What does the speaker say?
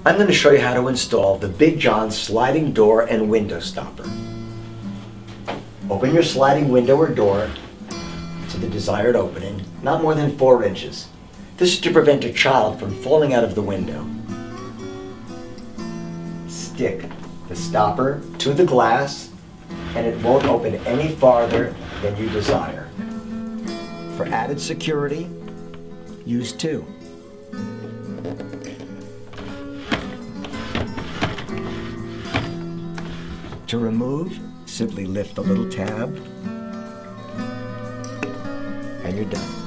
I'm going to show you how to install the Big John sliding door and window stopper. Open your sliding window or door to the desired opening, not more than 4 inches. This is to prevent a child from falling out of the window. Stick the stopper to the glass and it won't open any farther than you desire. For added security, use 2. To remove, simply lift the little tab and you're done.